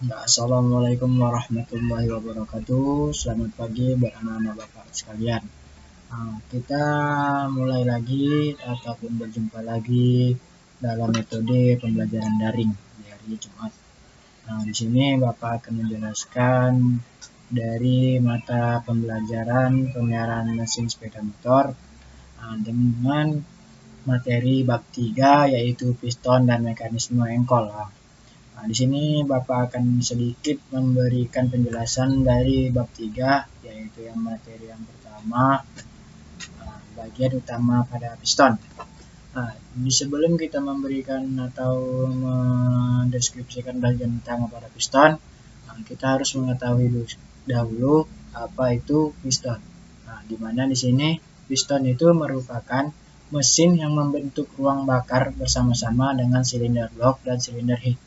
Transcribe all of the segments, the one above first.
Assalamualaikum warahmatullahi wabarakatuh. Selamat pagi buat anak-anak bapak sekalian. Kita mulai lagi ataupun berjumpa lagi dalam metode pembelajaran daring di hari Jumat. Di sini bapak akan menjelaskan dari mata pembelajaran pemeliharaan mesin sepeda motor dengan materi bab 3 yaitu piston dan mekanisme engkol. Di sini Bapak akan sedikit memberikan penjelasan dari bab 3, yaitu yang materi yang pertama, bagian utama pada piston. Sebelum kita memberikan atau mendeskripsikan bagian utama pada piston, kita harus mengetahui dahulu apa itu piston. Di mana di sini piston itu merupakan mesin yang membentuk ruang bakar bersama-sama dengan silinder blok dan silinder head.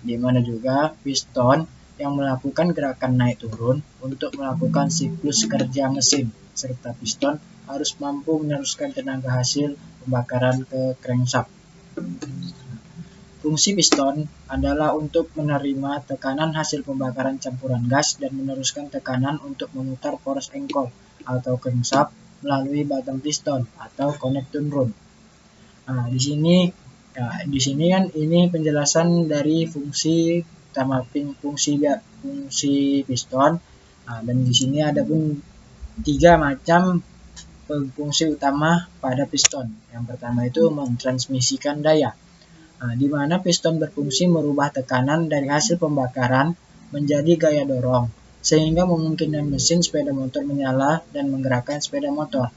Di mana juga piston yang melakukan gerakan naik turun untuk melakukan siklus kerja mesin, serta piston harus mampu meneruskan tenaga hasil pembakaran ke crankshaft. Fungsi piston adalah untuk menerima tekanan hasil pembakaran campuran gas dan meneruskan tekanan untuk memutar poros engkol atau crankshaft melalui batang piston atau connecting rod. Di sini kan ini penjelasan dari fungsi utama fungsi piston. Dan di sini ada pun 3 macam fungsi utama pada piston. Yang pertama itu mentransmisikan daya. Di mana piston berfungsi merubah tekanan dari hasil pembakaran menjadi gaya dorong, sehingga memungkinkan mesin sepeda motor menyala dan menggerakkan sepeda motor.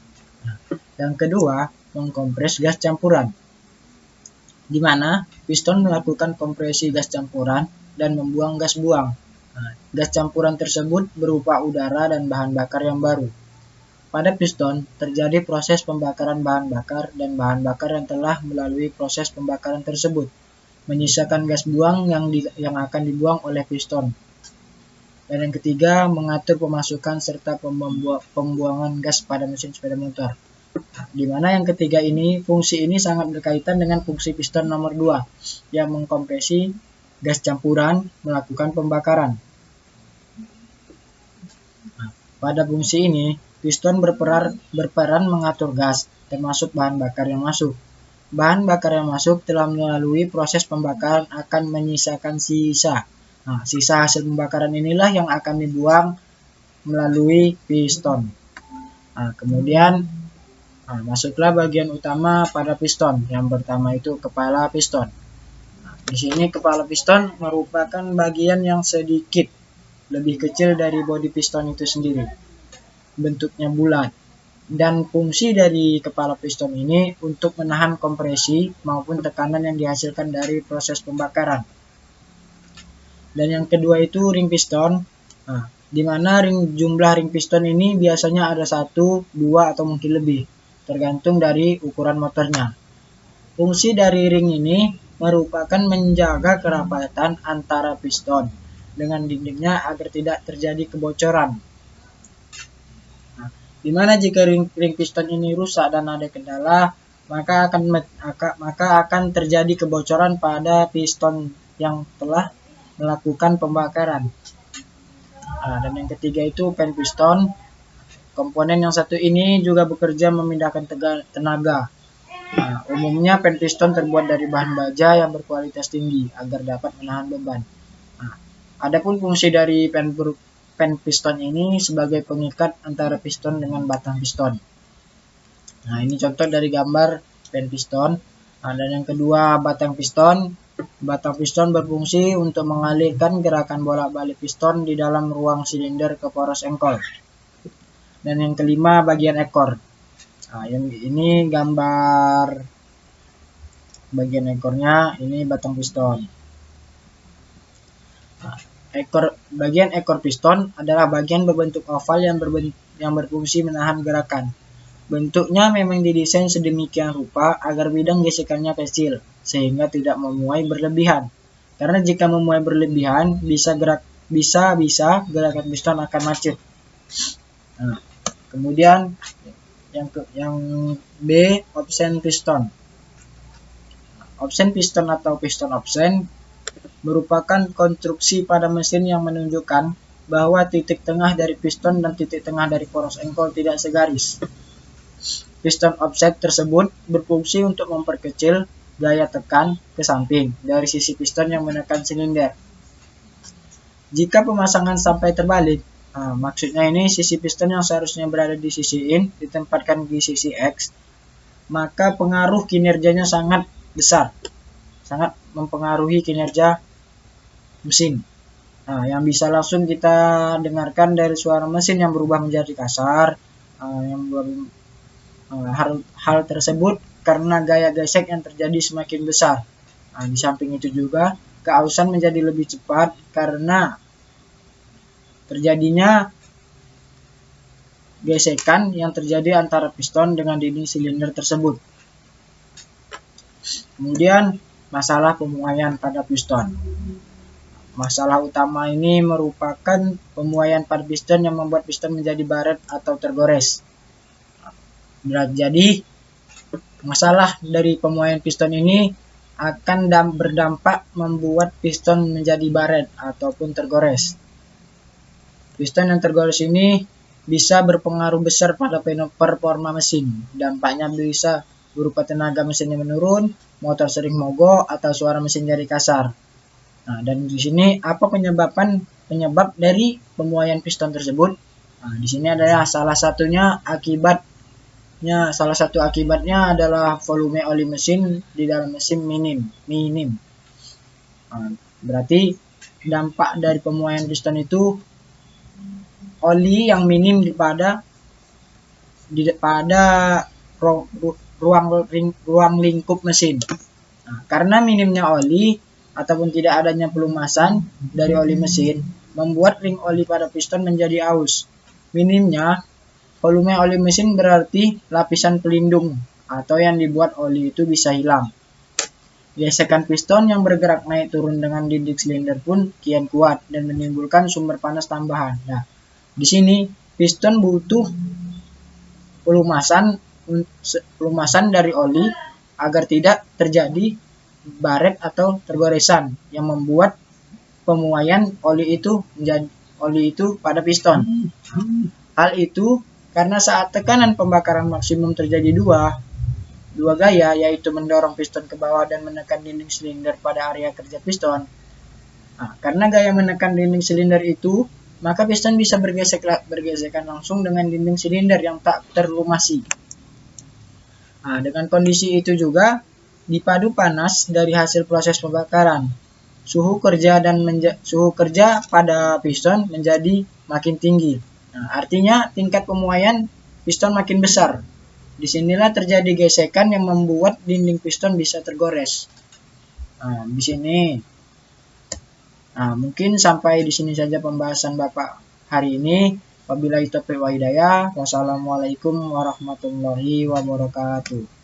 Yang kedua, mengkompres gas campuran, di mana piston melakukan kompresi gas campuran dan membuang gas buang. Gas campuran tersebut berupa udara dan bahan bakar yang baru. Pada piston terjadi proses pembakaran bahan bakar dan bahan bakar yang telah melalui proses pembakaran tersebut menyisakan gas buang yang akan dibuang oleh piston. Dan yang ketiga, mengatur pemasukan serta pembuangan gas pada mesin sepeda motor. Di mana yang ketiga ini, fungsi ini sangat berkaitan dengan fungsi piston nomor 2 yang mengkompresi gas campuran melakukan pembakaran. Pada fungsi ini, piston berperan mengatur gas, termasuk bahan bakar yang masuk. Bahan bakar yang masuk telah melalui proses pembakaran akan menyisakan sisa. Sisa hasil pembakaran inilah yang akan dibuang melalui piston. Kemudian masuklah bagian utama pada piston. Yang pertama itu kepala piston. Di sini kepala piston merupakan bagian yang sedikit lebih kecil dari bodi piston itu sendiri. Bentuknya bulat. Dan fungsi dari kepala piston ini untuk menahan kompresi maupun tekanan yang dihasilkan dari proses pembakaran. Dan yang kedua itu ring piston. Di mana jumlah ring piston ini biasanya ada 1, 2 atau mungkin lebih, tergantung dari ukuran motornya. Fungsi dari ring ini merupakan menjaga kerapatan antara piston dengan dindingnya agar tidak terjadi kebocoran. Di mana jika ring piston ini rusak dan ada kendala, maka akan terjadi kebocoran pada piston yang telah melakukan pembakaran. Dan yang ketiga itu pen piston. Komponen yang satu ini juga bekerja memindahkan tenaga. Umumnya pen piston terbuat dari bahan baja yang berkualitas tinggi agar dapat menahan beban. Adapun fungsi dari pen piston ini sebagai pengikat antara piston dengan batang piston. Ini contoh dari gambar pen piston. Dan yang kedua batang piston. Batang piston berfungsi untuk mengalihkan gerakan bolak-balik piston di dalam ruang silinder ke poros engkol. Dan yang kelima bagian ekor. Yang ini gambar bagian ekornya, ini batang piston. Bagian ekor piston adalah bagian berbentuk oval yang berfungsi menahan gerakan. Bentuknya memang didesain sedemikian rupa agar bidang gesekannya kecil, sehingga tidak memuai berlebihan. Karena jika memuai berlebihan, bisa gerakan piston akan macet. Kemudian yang B, opsen piston. Opsen piston atau piston opsen merupakan konstruksi pada mesin yang menunjukkan bahwa titik tengah dari piston dan titik tengah dari poros engkol tidak segaris. Piston offset tersebut berfungsi untuk memperkecil gaya tekan ke samping dari sisi piston yang menekan silinder. Jika pemasangan sampai terbalik, maksudnya ini sisi piston yang seharusnya berada di sisi in ditempatkan di sisi X, maka pengaruh kinerjanya sangat besar, sangat mempengaruhi kinerja mesin. Yang bisa langsung kita dengarkan dari suara mesin yang berubah menjadi kasar. Hal tersebut karena gaya gesek yang terjadi semakin besar. Di samping itu juga keausan menjadi lebih cepat karena terjadinya gesekan yang terjadi antara piston dengan dinding silinder tersebut. Kemudian masalah pemuaian pada piston. Masalah utama ini merupakan pemuaian pada piston yang membuat piston menjadi baret atau tergores. Jadi masalah dari pemuaian piston ini akan berdampak membuat piston menjadi baret ataupun tergores. Piston yang tergores ini bisa berpengaruh besar pada performa mesin. Dampaknya bisa berupa tenaga mesinnya menurun, motor sering mogok, atau suara mesin jadi kasar. Dan di sini apa penyebab dari pemuaian piston tersebut? Di sini adalah salah satu akibatnya adalah volume oli mesin di dalam mesin minim. Berarti dampak dari pemuaian piston itu oli yang minim pada ruang lingkup mesin. Karena minimnya oli ataupun tidak adanya pelumasan dari oli mesin membuat ring oli pada piston menjadi aus. Minimnya volume oli mesin berarti lapisan pelindung atau yang dibuat oli itu bisa hilang. Gesekan piston yang bergerak naik turun dengan dinding silinder pun kian kuat dan menimbulkan sumber panas tambahan. Di sini piston butuh pelumasan dari oli agar tidak terjadi baret atau tergoresan yang membuat pemuaian oli itu pada piston. Hal itu karena saat tekanan pembakaran maksimum terjadi dua gaya, yaitu mendorong piston ke bawah dan menekan dinding silinder pada area kerja piston. Karena gaya menekan dinding silinder itu, maka piston bisa bergesekan langsung dengan dinding silinder yang tak terlumasi. Dengan kondisi itu juga dipadu panas dari hasil proses pembakaran, suhu kerja pada piston menjadi makin tinggi. Artinya tingkat pemuaian piston makin besar. Disinilah terjadi gesekan yang membuat dinding piston bisa tergores. Di sini, mungkin sampai di sini saja pembahasan Bapak hari ini. Wabillahi taufiq wa hidayah. Wassalamualaikum warahmatullahi wabarakatuh.